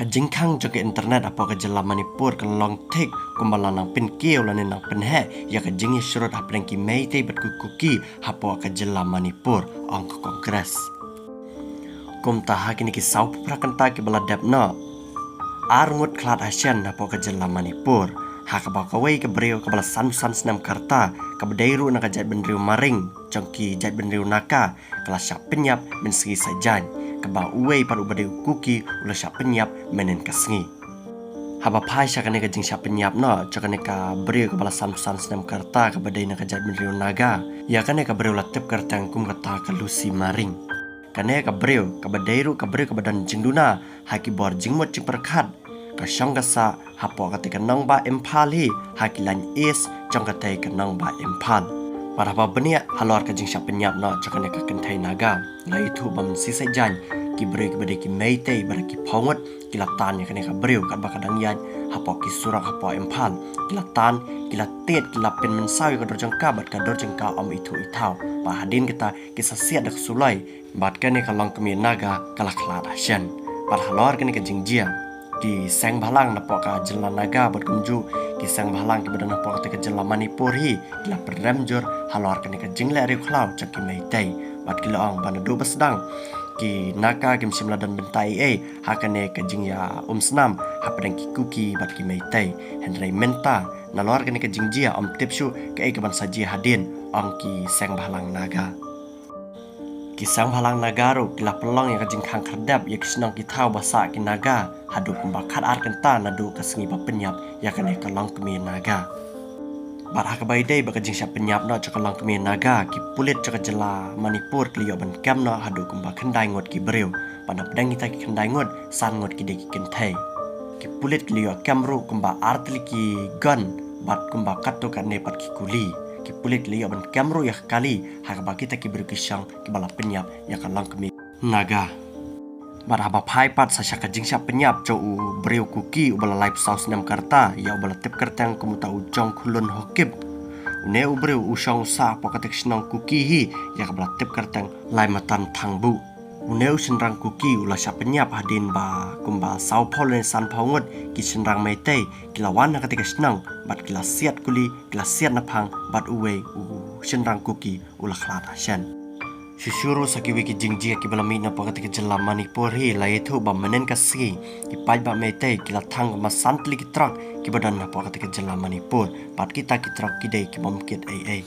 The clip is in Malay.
Kajingkang jaga internet apa kejelam Manipur ke long take kumbalan nang pin keu lan nang pin he ya kajingi surut apreng ki meite bat kuki apa kejelam Manipur ong kongres. Kum taha kini ki sau prakanta ki baladap no. Arngut klat Asian apa kejelam Manipur. Ha kabau kawai ke breu ke bala san senam karta ke bedairu nak jat bendriu maring jongki jat bendriu naka kelas syak penyap men segi sajan kebau uai paru badai kuki ulah syak penyap menen kasngi. Haba pai syak ne kajing syak penyap no cakane ka breu ke bala san senam karta ke bedai nak jat bendriu naga ya kane ka breu latip karta kum kata ke lusi maring. Kane ka breu ke bedairu ke breu ke badan jingduna haki bor jingmot cing perkat ka syong kasa hapo kate kanang ba empal hi hakilan is jong kate kanang ba empal para ba benia halor ka jing sya penyap no chakane ka kentai naga lai thu bam si sajan ki breu ki bade ki meite bar ki phongot kilatan ya kane ka breu ka ba kadang yan hapo ki surak hapo empal kilatan kilatet kilapin mensawi ka dorjang ka bat ka dorjang ka om itu itau pa hadin kita kisah siat dak sulai bat kane ka long kemi naga kala klat Asian par halor kane ka jing jia ki sang balang napok ka jelan naga buat kumju ki sang balang ki badan napok ka jelan Manipur hi kila peremjur halor ka ni ka jingle ri khlau chak ki meitai bat ki laong ban do basdang ki naka ki simla dan bentai ha ka ne ka jing ya snam ha padang ki kuki bat ki meitai henry menta nalor ka ni ka jingjia tipsu ka ka ban saji hadin ong ki sang balang naga kisang halang nagaro kila pelong yang kajing kang kerdap ya kisnong kitau basa ki naga hadu kumbakat ar kenta nadu kasengi ba penyap ya kane kalong kemi naga barha ka baidai ba kajing sya penyap no cakalong kemi naga ki pulit caka jela Manipur kliyo ban kam no hadu kumba kendai ngot ki breu pada pedang kita ki kendai ngot san ngot ki de ki kentai ki pulit kliyo kamru kumba artli ki gun bat kumba katto kan nepat ki kuli ki pulit liyo ban kamru ya kali hak ba kita ki berkisang ki bala penyap ya kalang kemi naga marhaba pai pat sa syaka jing sya penyap co u breu kuki u bala live sauce nam karta ya u bala tip karta yang kumuta u jong kulun hokip ne u breu u syong sa po katek snong kuki hi ya ka bala tip karta lai matan thangbu uneu senrang kuki ula sya penyap hadin ba kumba sau polen san pongot ki senrang meitei kilawan na ketika senang bat kila siat kuli kila siat napang bat uwe senrang kuki ula klat Asian Sisuru sakiwi ki jingji ki balami na pa ketika jelam Manipur hi la itu ba menen kasi ki pai ba meitei kila thang ma santli ki trak ki badan na pa ketika jelam Manipur bat kita ki trak ki dei ki bom kit ai